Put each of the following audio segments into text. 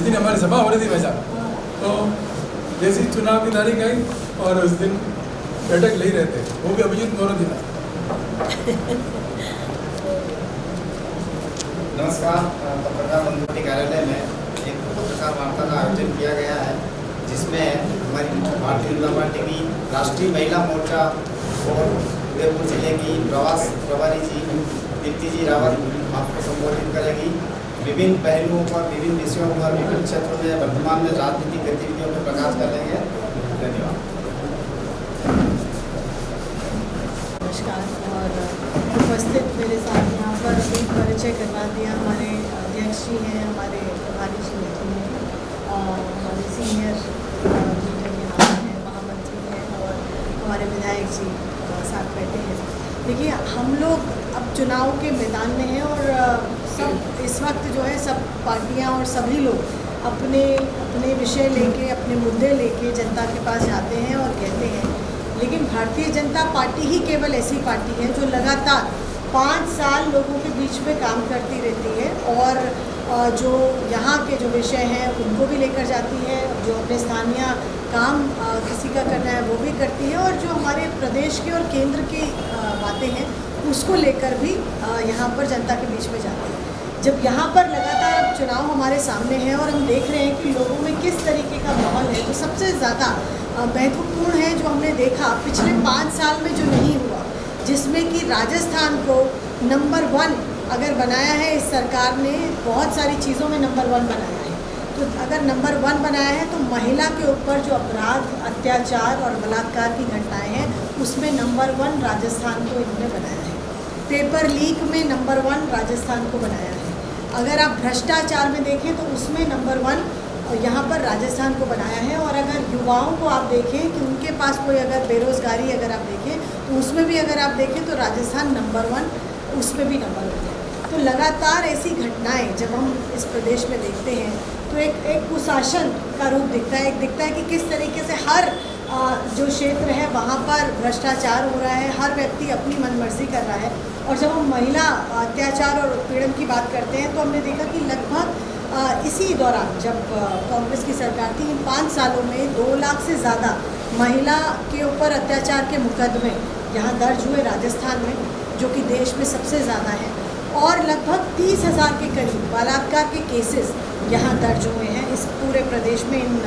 जिस दिन हमारी सभा हो रही थी वैसा, तो जैसी चुनाव की तारीख आई और उस दिन बैठक ले ही रहते, वो भी अभिजीत मोहन जी था। नमस्कार। पत्रकार बंधु कार्यालय में एक पत्रकार वार्ता का आयोजन किया गया है, जिसमें हमारी भारतीय जनता पार्टी की राष्ट्रीय महिला मोर्चा और उदयपुर जिले की प्रवास प्रभारी जी दीप्ति जी रावत आपको संबोधित करेगी। विभिन्न पहलुओं पर, विभिन्न विषयों पर, विभिन्न क्षेत्रों में वर्तमान में राजनीतिक गतिविधियों पर प्रकाश डालेंगे। धन्यवाद। नमस्कार। और उपस्थित मेरे साथ यहाँ पर अभी परिचय करवा दिया हमारे अध्यक्ष जी हैं, हमारे प्रभारी जी हैं, हमारे सीनियर लीडर यहाँ हैं, महामंत्री हैं और हमारे विधायक जी साथ बैठे हैं। देखिए, हम लोग अब चुनाव के मैदान में हैं और सब इस वक्त जो है सब पार्टियाँ और सभी लोग अपने अपने विषय लेके, अपने मुद्दे लेके जनता के पास जाते हैं और कहते हैं। लेकिन भारतीय जनता पार्टी ही केवल ऐसी पार्टी है जो लगातार 5 साल लोगों के बीच में काम करती रहती है और जो यहाँ के जो विषय हैं उनको भी लेकर जाती है, जो अपने स्थानीय काम किसी का करना है वो भी करती है और जो हमारे प्रदेश के और केंद्र की बातें हैं उसको लेकर भी यहाँ पर जनता के बीच में जाती है। जब यहाँ पर लगातार अब चुनाव हमारे सामने हैं और हम देख रहे हैं कि लोगों में किस तरीके का माहौल है, तो सबसे ज़्यादा महत्वपूर्ण है जो हमने देखा पिछले 5 साल में जो नहीं हुआ, जिसमें कि राजस्थान को नंबर 1 अगर बनाया है इस सरकार ने, बहुत सारी चीज़ों में नंबर 1 बनाया है। तो अगर नंबर 1 बनाया है तो महिला के ऊपर जो अपराध, अत्याचार और बलात्कार की घटनाएं हैं उसमें नंबर 1 राजस्थान को इन्होंने बनाया है। पेपर लीक में नंबर 1 राजस्थान को बनाया है। अगर आप भ्रष्टाचार में देखें तो उसमें नंबर 1 यहाँ पर राजस्थान को बनाया है। और अगर युवाओं को आप देखें कि उनके पास कोई अगर बेरोज़गारी अगर आप देखें तो उसमें भी अगर आप देखें तो राजस्थान नंबर 1, उसमें भी नंबर 1 है। तो लगातार ऐसी घटनाएं जब हम इस प्रदेश में देखते हैं तो एक कुशासन का रूप दिखता है। एक दिखता है कि किस तरीके से हर जो क्षेत्र है वहाँ पर भ्रष्टाचार हो रहा है, हर व्यक्ति अपनी मनमर्जी कर रहा है। और जब हम महिला अत्याचार और उत्पीड़न की बात करते हैं तो हमने देखा कि लगभग इसी दौरान जब कांग्रेस की सरकार थी, इन 5 सालों में 2 लाख से ज़्यादा महिला के ऊपर अत्याचार के मुकदमे यहाँ दर्ज हुए राजस्थान में, जो कि देश में सबसे ज़्यादा है। और लगभग 30,000 के करीब बलात्कार के केसेस यहाँ दर्ज हुए हैं इस पूरे प्रदेश में इन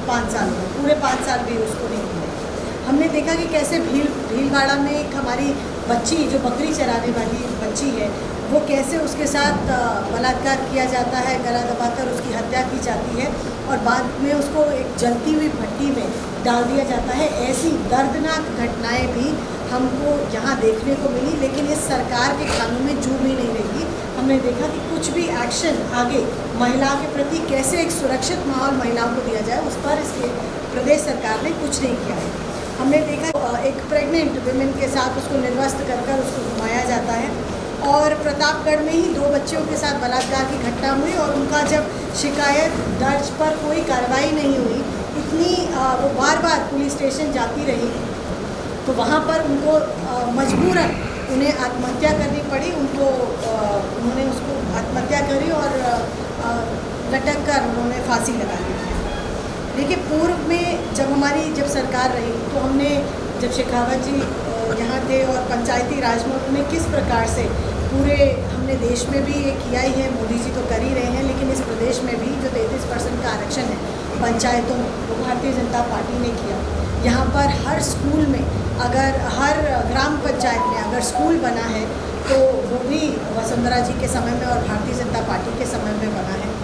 5 सालों में। पूरे 5 साल भी उसको नहीं हुए। हमने देखा कि कैसे भीलवाड़ा में एक हमारी बच्ची जो बकरी चराने वाली बच्ची है, वो कैसे उसके साथ बलात्कार किया जाता है, गला दबाकर उसकी हत्या की जाती है और बाद में उसको एक जलती हुई भट्टी में डाल दिया जाता है। ऐसी दर्दनाक घटनाएं भी हमको यहाँ देखने को मिली, लेकिन इस सरकार के कानों में जू भी नहीं रही। हमने देखा कि कुछ भी एक्शन आगे महिलाओं के प्रति कैसे एक सुरक्षित माहौल महिलाओं को दिया जाए, उस पर इसके प्रदेश सरकार ने कुछ नहीं किया है। हमने देखा एक प्रेग्नेंट विमेन के साथ उसको निर्वस्त्र कर उसको घुमाया जाता है और प्रतापगढ़ में ही 2 बच्चियों के साथ बलात्कार की घटना हुई और उनका जब शिकायत दर्ज पर कोई कार्रवाई नहीं हुई, इतनी वो बार पुलिस स्टेशन जाती रही, तो वहाँ पर उनको मजबूरन उन्हें आत्महत्या करनी पड़ी। उन्होंने उसको आत्महत्या करी और लटक कर उन्होंने फांसी लगा ली। देखिए, पूर्व में जब सरकार रही तो हमने, जब शेखावत जी यहाँ थे और पंचायती राज में उन्होंने किस प्रकार से पूरे हमने देश में भी ये किया ही है, मोदी जी तो कर ही रहे हैं, लेकिन इस प्रदेश में भी जो 33% का आरक्षण है पंचायतों में, वो भारतीय जनता पार्टी ने किया। यहाँ पर हर स्कूल में, अगर हर ग्राम पंचायत में अगर स्कूल बना है तो वो भी वसुंधरा जी के समय में और भारतीय जनता पार्टी के समय में बना है।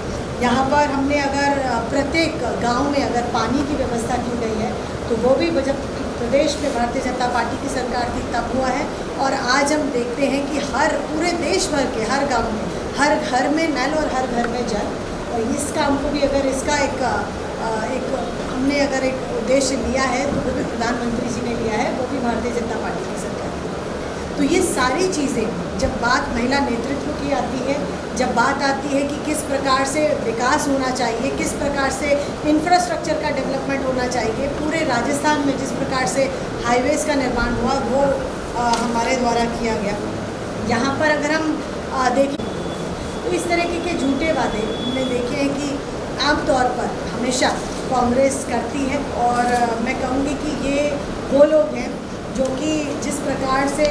यहाँ पर हमने अगर प्रत्येक गांव में अगर पानी की व्यवस्था की गई है तो वो भी जब प्रदेश में भारतीय जनता पार्टी की सरकार थी तब हुआ है। और आज हम देखते हैं कि पूरे देश भर के हर गांव में, हर घर में नल और हर घर में जल। और इस काम को भी अगर इसका एक हमने अगर एक उद्देश्य लिया है तो वो भी प्रधानमंत्री जी ने लिया है, वो भी भारतीय जनता पार्टी की सरकार की। तो ये सारी चीज़ें जब बात महिला नेतृत्व की आती है, जब बात आती है कि किस प्रकार से विकास होना चाहिए, किस प्रकार से इंफ्रास्ट्रक्चर का डेवलपमेंट होना चाहिए, पूरे राजस्थान में जिस प्रकार से हाईवेज़ का निर्माण हुआ वो हमारे द्वारा किया गया। यहाँ पर अगर हम देखें तो इस तरह के झूठे वादे हमने देखे हैं कि आमतौर पर हमेशा कांग्रेस करती है। और मैं कहूँगी कि ये वो लोग हैं जो कि जिस प्रकार से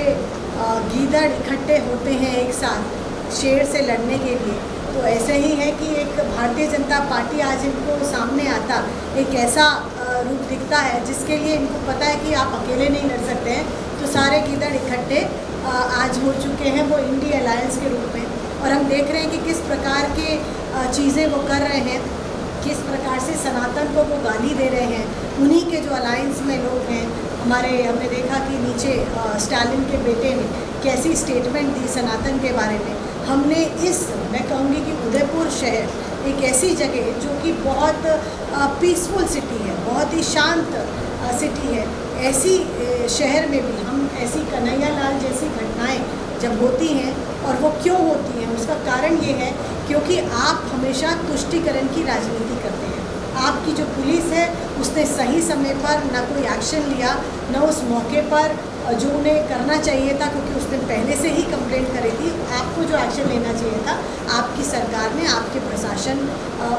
गीदड़ इकट्ठे होते हैं एक साथ शेर से लड़ने के लिए, तो ऐसे ही है कि एक भारतीय जनता पार्टी आज इनको सामने आता एक ऐसा रूप दिखता है जिसके लिए इनको पता है कि आप अकेले नहीं लड़ सकते हैं। तो सारे गीदड़ इकट्ठे आज हो चुके हैं वो इंडी अलायंस के रूप में, और हम देख रहे हैं कि किस प्रकार के चीज़ें वो कर रहे हैं, किस प्रकार से सनातन को वो गाली दे रहे हैं। उन्हीं के जो अलायंस में लोग हैं हमारे, हमने देखा कि नीचे स्टालिन के बेटे ने कैसी स्टेटमेंट दी सनातन के बारे में। हमने मैं कहूँगी कि उदयपुर शहर एक ऐसी जगह जो कि बहुत पीसफुल सिटी है, बहुत ही शांत सिटी है, ऐसी शहर में भी हम ऐसी कन्हैया लाल जैसी घटनाएं जब होती हैं, और वो क्यों होती हैं उसका कारण ये है क्योंकि आप हमेशा तुष्टीकरण की राजनीति करते हैं। आपकी जो पुलिस है उसने सही समय पर ना कोई एक्शन लिया, ना उस मौके पर जो उन्हें करना चाहिए था, क्योंकि उसने पहले से ही कंप्लेंट करी थी। आपको जो एक्शन लेना चाहिए था, आपकी सरकार ने, आपके प्रशासन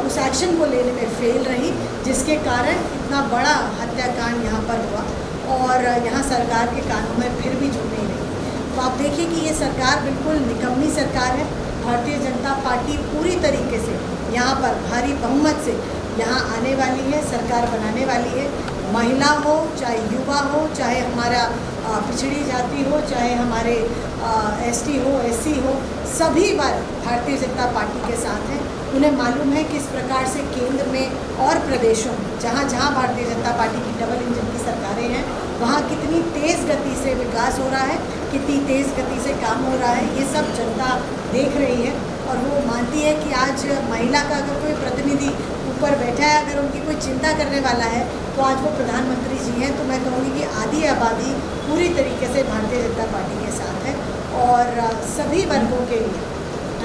उस एक्शन को लेने में फेल रही, जिसके कारण इतना बड़ा हत्याकांड यहाँ पर हुआ और यहाँ सरकार के कानों में फिर भी जू नहीं रही। तो आप देखिए कि ये सरकार बिल्कुल निकम्मी सरकार है। भारतीय जनता पार्टी पूरी तरीके से यहाँ पर भारी बहुमत से यहाँ आने वाली है, सरकार बनाने वाली है। महिला हो, चाहे युवा हो, चाहे हमारा पिछड़ी जाति हो, चाहे हमारे एसटी हो, एससी हो, सभी वर्ग भारतीय जनता पार्टी के साथ हैं। उन्हें मालूम है किस प्रकार से केंद्र में और प्रदेशों में जहाँ जहाँ भारतीय जनता पार्टी की डबल इंजन की सरकारें हैं, वहाँ कितनी तेज़ गति से विकास हो रहा है, कितनी तेज़ गति से काम हो रहा है, ये सब जनता देख रही है। और वो मानती है कि आज महिला का अगर कोई प्रतिनिधि ऊपर बैठा है, अगर उनकी कोई चिंता करने वाला है, तो आज वो प्रधानमंत्री जी हैं। तो मैं कहूँगी कि आधी आबादी पूरी तरीके से भारतीय जनता पार्टी के साथ है। और सभी वर्गों के लिए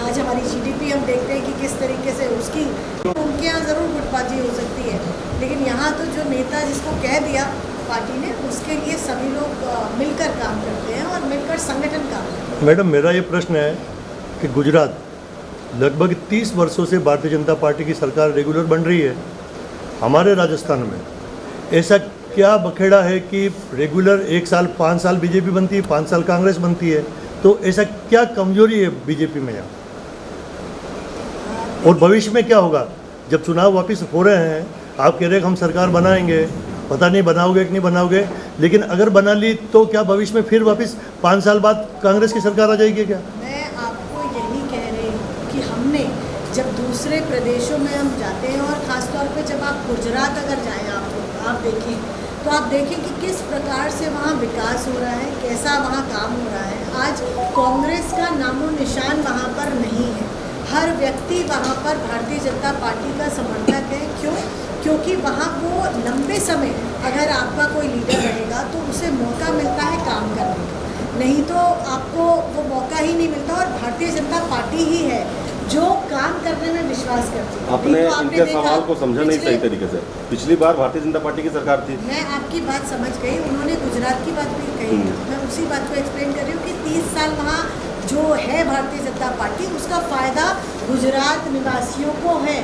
आज हमारी जीडीपी हम देखते हैं कि किस तरीके से उसकी, उनके यहाँ ज़रूर गुटबाजी हो सकती है, लेकिन यहाँ तो जो नेता जिसको कह दिया पार्टी ने, उसके लिए सभी लोग मिलकर काम करते हैं और मिलकर संगठन काम करते हैं। मैडम, मेरा ये प्रश्न है कि गुजरात लगभग 30 वर्षों से भारतीय जनता पार्टी की सरकार रेगुलर बन रही है। हमारे राजस्थान में ऐसा क्या बखेड़ा है कि रेगुलर 1 साल 5 साल बीजेपी बनती है, 5 साल कांग्रेस बनती है, तो ऐसा क्या कमजोरी है बीजेपी में यहाँ? और भविष्य में क्या होगा जब चुनाव वापस हो रहे हैं? आप कह रहे हैं कि हम सरकार बनाएंगे, पता नहीं बनाओगे कि नहीं बनाओगे, लेकिन अगर बना ली तो क्या भविष्य में फिर वापस 5 साल बाद कांग्रेस की सरकार आ जाएगी क्या? मैं आपको यही कह रही हूँ कि हमने जब दूसरे प्रदेशों में हम जाते हैं, और ख़ासतौर पे जब आप गुजरात अगर जाएँ, आप देखें तो आप देखें कि किस प्रकार से वहाँ विकास हो रहा है, कैसा वहाँ काम हो रहा है। आज कांग्रेस का नामो निशान वहाँ पर नहीं है। हर व्यक्ति वहाँ पर भारतीय जनता पार्टी का समर्थक है। क्यों? क्योंकि वहाँ वो लंबे समय अगर आपका कोई लीडर रहेगा तो उसे मौका मिलता है काम करने का, नहीं तो आपको वो मौका ही नहीं मिलता। और भारतीय जनता पार्टी ही है जो काम करने में विश्वास करती है। आपने इनके सवाल को समझा नहीं सही तरीके से। पिछली बार भारतीय जनता पार्टी की सरकार थी। मैं आपकी बात समझ गई, उन्होंने गुजरात की बात भी कही, मैं उसी बात को एक्सप्लेन कर रही हूँ कि 30 साल वहाँ जो है भारतीय जनता पार्टी, उसका फ़ायदा गुजरात निवासियों को है,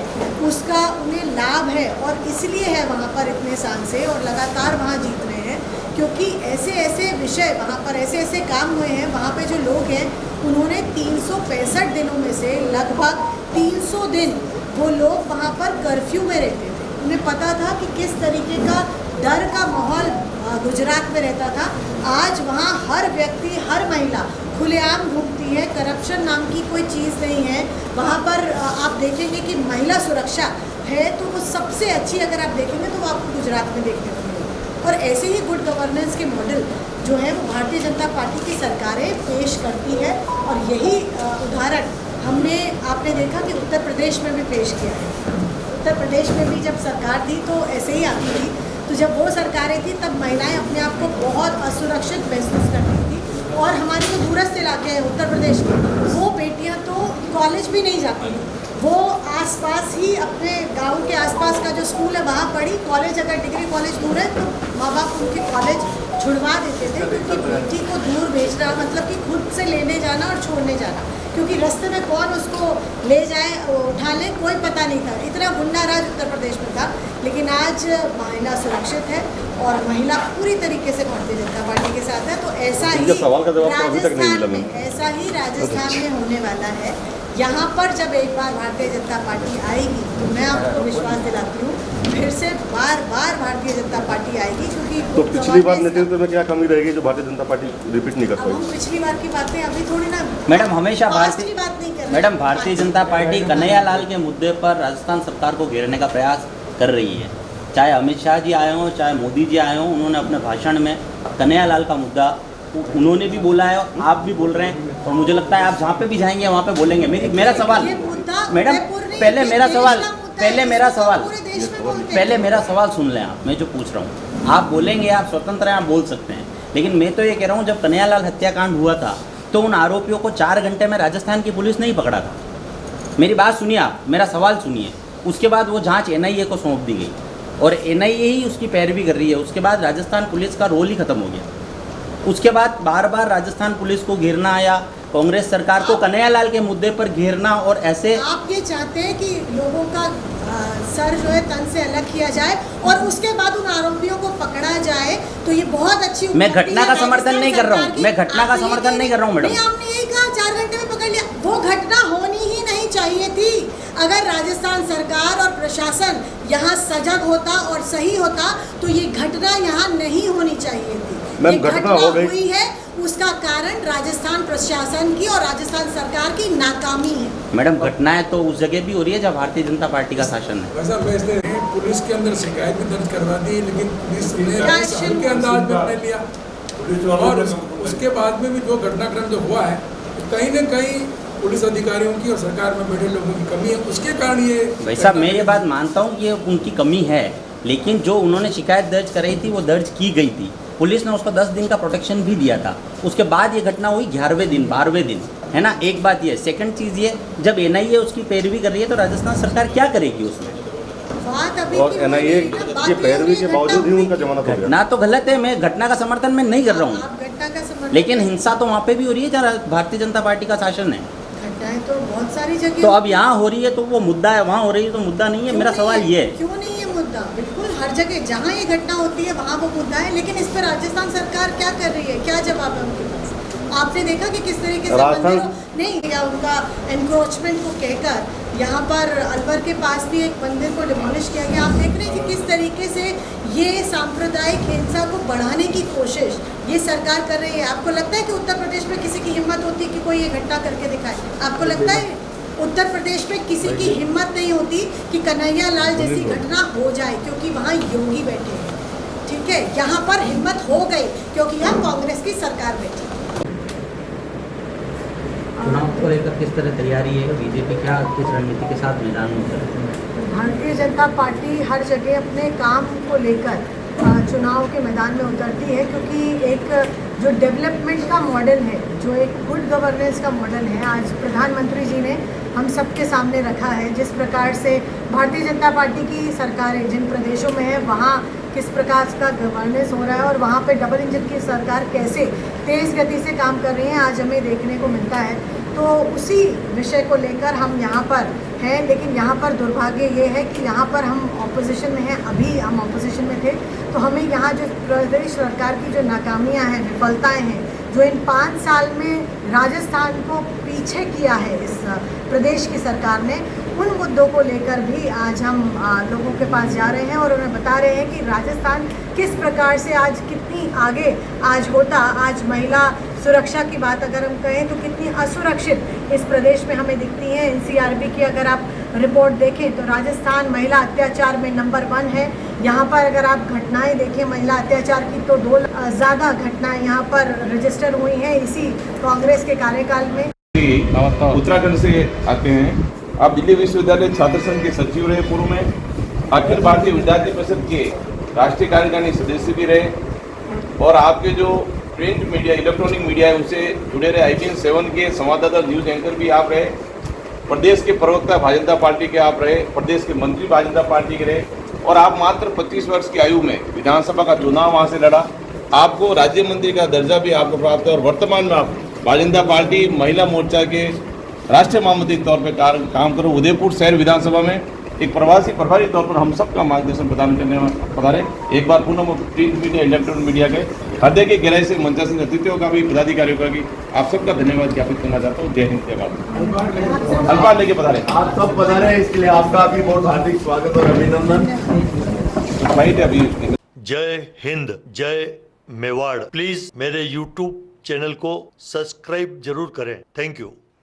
उसका उन्हें लाभ है, और इसलिए है वहाँ पर इतने साल से और लगातार वहाँ जीत रहे हैं, क्योंकि ऐसे ऐसे विषय वहाँ पर, ऐसे ऐसे काम हुए हैं। वहाँ पे जो लोग हैं उन्होंने 365 दिनों में से लगभग 300 दिन वो लोग वहाँ पर कर्फ्यू में रहते थे। उन्हें पता था कि किस तरीके का डर का माहौल गुजरात में रहता था। आज वहाँ हर व्यक्ति, हर महिला खुलेआम घूमती है, करप्शन नाम की कोई चीज़ नहीं है। वहाँ पर आप देखेंगे कि महिला सुरक्षा है, तो वो सबसे अच्छी अगर आप देखेंगे तो वो आपको गुजरात में देखने को मिलेगी। और ऐसे ही गुड गवर्नेंस के मॉडल जो है वो भारतीय जनता पार्टी की सरकारें पेश करती है, और यही उदाहरण आपने देखा कि उत्तर प्रदेश में भी पेश किया है। उत्तर प्रदेश में भी जब सरकार थी तो ऐसे ही आती थी, तो जब वो सरकारें थी तब महिलाएं अपने आप को बहुत असुरक्षित महसूस करती थी। और हमारे जो दूरस्थ इलाके हैं उत्तर प्रदेश के, वो बेटियां तो कॉलेज भी नहीं जाती थी, वो आसपास ही अपने गांव के आसपास का जो स्कूल है वहाँ पढ़ी। कॉलेज अगर डिग्री कॉलेज दूर है तो माँ बाप उनके कॉलेज छुड़वा देते थे, क्योंकि बेटी को दूर भेजना मतलब कि खुद से लेने जाना और छोड़ने जाना, क्योंकि रास्ते में कौन उसको ले जाए उठा ले कोई पता नहीं था। इतना गुंडा राज उत्तर प्रदेश में था। लेकिन आज महिला सुरक्षित है और महिला पूरी तरीके से भारतीय जनता पार्टी के साथ है। तो ऐसा ही इनके सवाल का जवाब तो अभी तक नहीं मिला राजस्थान में, ऐसा ही राजस्थान में होने वाला है। यहाँ पर जब एक बार भारतीय जनता पार्टी आएगी तो मैं आपको विश्वास दिलाती हूँ फिर से बार बार भारतीय जनता पार्टी आएगी, क्योंकि तो पिछली बार नेतृत्व में क्या कमी रहेगी जो भारतीय जनता पार्टी रिपीट नहीं कर अब हम पाई? पिछली बार की बातें अभी थोड़ी ना मैडम हमेशा पास्ट की बात नहीं कर रहे। मैडम भारतीय जनता पार्टी कन्हैया लाल के मुद्दे पर राजस्थान सरकार को घेरने का प्रयास कर रही है। चाहे अमित शाह जी आए हों, चाहे मोदी जी आए हों, उन्होंने अपने भाषण में कन्हैया लाल का मुद्दा उन्होंने भी बोला है, आप भी बोल रहे हैं, और मुझे लगता है आप जहाँ पे भी जाएंगे वहाँ पे बोलेंगे। मेरा सवाल मैडम, पहले मेरा सवाल सुन लें आप। मैं जो पूछ रहा हूँ आप बोलेंगे, आप स्वतंत्र हैं, आप बोल सकते हैं, लेकिन मैं तो ये कह रहा हूँ जब कन्हैयालाल हत्याकांड हुआ था तो उन आरोपियों को 4 घंटे में राजस्थान की पुलिस नहीं पकड़ा था। मेरी बात सुनिए, आप मेरा सवाल सुनिए। उसके बाद वो जांच NIA को सौंप दी गई और NIA ही उसकी पैरवी कर रही है। उसके बाद राजस्थान पुलिस का रोल ही खत्म हो गया। उसके बाद बार बार राजस्थान पुलिस को घेरना या कांग्रेस सरकार को कन्हैयालाल के मुद्दे पर घेरना, और ऐसे आप ये चाहते हैं कि लोगों का सर जो है तन से अलग किया जाए और उसके बाद उन आरोपियों को पकड़ा जाए, तो ये बहुत अच्छी मैं घटना का समर्थन नहीं कर रहा हूँ, मैं घटना का समर्थन नहीं कर रहा हूँ मैडम। आपने यही कहा 4 घंटे में पकड़ लिया, वो घटना होनी ही नहीं चाहिए थी। अगर राजस्थान सरकार और प्रशासन यहाँ सजग होता और सही होता तो ये घटना यहाँ नहीं होनी चाहिए थी। मैम, घटना हो गई हुई है, उसका कारण राजस्थान प्रशासन की और राजस्थान सरकार की नाकामी है। मैडम घटनाएं तो उस जगह भी हो रही है जहाँ भारतीय जनता पार्टी का शासन है। वैसा फैसले पुलिस के अंदर शिकायत भी दर्ज करवा दी, लेकिन पुलिस ने हल्के अंदाज में निर्णय लिया। और उसके बाद में भी जो घटनाक्रम जो हुआ है कहीं न कहीं पुलिस अधिकारियों की और सरकार में बैठे लोगों की कमी है, उसके कारण ये। भाई साहब मैं ये बात मानता हूँ कि ये उनकी कमी है, लेकिन जो उन्होंने शिकायत दर्ज कराई थी वो दर्ज की गई थी। पुलिस ने उसको 10 दिन का प्रोटेक्शन भी दिया था। उसके बाद ये घटना हुई 11वें दिन 12वें दिन, है ना। एक बात ये, सेकंड चीज़ ये, जब NIA उसकी पैरवी कर रही है तो राजस्थान सरकार क्या करेगी उसमें? बात अभी और NIA की पैरवी के बावजूद ही उनका जमानत हो गया। घटना तो गलत है, मैं घटना का समर्थन में नहीं कर रहा हूँ, आप घटना का समर्थन, लेकिन हिंसा तो वहाँ पे भी हो रही है जहाँ भारतीय जनता पार्टी का शासन है। घटनाएं तो बहुत सारी जगह, तो अब यहाँ हो रही है तो वो मुद्दा है, वहाँ हो रही है तो मुद्दा नहीं है। मेरा सवाल ये है, क्यों नहीं है मुद्दा? बिल्कुल हर जगह जहाँ ये घटना होती है वहाँ वो मुद्दा है, लेकिन इस पर राजस्थान सरकार क्या कर रही है, क्या जवाब है उनके पास? आपने देखा कि किस तरीके से मंदिरों नहीं या उनका एनक्रोचमेंट को कहकर यहाँ पर अलवर के पास भी एक मंदिर को डिमोलिश किया गया। आप देख रहे हैं कि किस तरीके से ये सांप्रदायिक हिंसा को बढ़ाने की कोशिश ये सरकार कर रही है। आपको लगता है कि उत्तर प्रदेश में किसी की हिम्मत होती कि कोई ये घटना करके दिखाए? आपको लगता है उत्तर प्रदेश में किसी की हिम्मत नहीं होती कि कन्हैया लाल जैसी घटना हो जाए, क्योंकि वहाँ योगी बैठे हैं, ठीक है। यहाँ पर हिम्मत हो गई क्योंकि यहाँ कांग्रेस की सरकार बैठी। चुनाव को लेकर किस तरह तैयारी है, बीजेपी क्या किस रणनीति के साथ मैदान में उतर रही है? भारतीय जनता पार्टी हर जगह अपने काम को लेकर चुनाव के मैदान में उतरती है, क्योंकि एक जो डेवलपमेंट का मॉडल है, जो एक गुड गवर्नेंस का मॉडल है, आज प्रधानमंत्री जी ने हम सबके सामने रखा है। जिस प्रकार से भारतीय जनता पार्टी की सरकारें जिन प्रदेशों में है वहाँ किस प्रकार का गवर्नेंस हो रहा है और वहाँ पे डबल इंजन की सरकार कैसे तेज़ गति से काम कर रही है, आज हमें देखने को मिलता है। तो उसी विषय को लेकर हम यहाँ पर हैं, लेकिन यहाँ पर दुर्भाग्य ये है कि यहाँ पर हम ऑपोजिशन में हैं। अभी हम ऑपोजिशन में थे तो हमें यहाँ जो प्रदेश सरकार की जो नाकामियाँ हैं, विफलताएँ हैं, जो इन 5 साल में राजस्थान को पीछे किया है इस प्रदेश की सरकार ने, उन मुद्दों को लेकर भी आज हम लोगों के पास जा रहे हैं और उन्हें बता रहे हैं कि राजस्थान किस प्रकार से आज कितनी आगे आज होता। आज महिला सुरक्षा की बात अगर हम कहें तो कितनी असुरक्षित इस प्रदेश में हमें दिखती है। NCRB की अगर आप रिपोर्ट देखें तो राजस्थान महिला अत्याचार में नंबर 1 है। यहाँ पर अगर आप घटनाएं देखें महिला अत्याचार की तो 2 ज़्यादा घटनाएं यहाँ पर रजिस्टर हुई हैं इसी कांग्रेस के कार्यकाल में। उत्तराखंड से आते हैं, आप दिल्ली विश्वविद्यालय छात्र संघ के सचिव रहे, पूर्व में अखिल भारतीय विद्यार्थी परिषद के राष्ट्रीय कार्यकारिणी सदस्य भी रहे और आपके जो प्रिंट मीडिया इलेक्ट्रॉनिक मीडिया है उनसे जुड़े रहे। IBN 7 के संवाददाता न्यूज़ एंकर भी आप रहे, प्रदेश के प्रवक्ता भारतीय जनता पार्टी के आप रहे, प्रदेश के मंत्री भारतीय जनता पार्टी के रहे और आप मात्र 25 वर्ष की आयु में विधानसभा का चुनाव वहाँ से लड़ा। आपको राज्य मंत्री का दर्जा भी आपको प्राप्त है और वर्तमान में आप भारतीय जनता पार्टी महिला मोर्चा के राष्ट्रीय महामंत्री के तौर पर काम करूं। उदयपुर शहर विधानसभा में एक प्रवासी प्रभारी तौर पर हम सबका मार्गदर्शन प्रदान करने पधारे। एक बार पुनः प्रिंट मीडिया, इलेक्ट्रॉनिक मीडिया के हृदय की गहराई से मंचासीन अतिथियों का भी, पदाधिकारियों का भी आप सबका धन्यवाद ज्ञापित करना चाहता हूँ। जय हिंद, जय भारत। अल्पार लेके पधारे, आप सब पधारे, इसके लिए आपका भी बहुत हार्दिक स्वागत और अभिनंदन। अभी जय हिंद, जय मेवाड़। प्लीज मेरे YouTube चैनल को सब्सक्राइब जरूर करें। Thank you.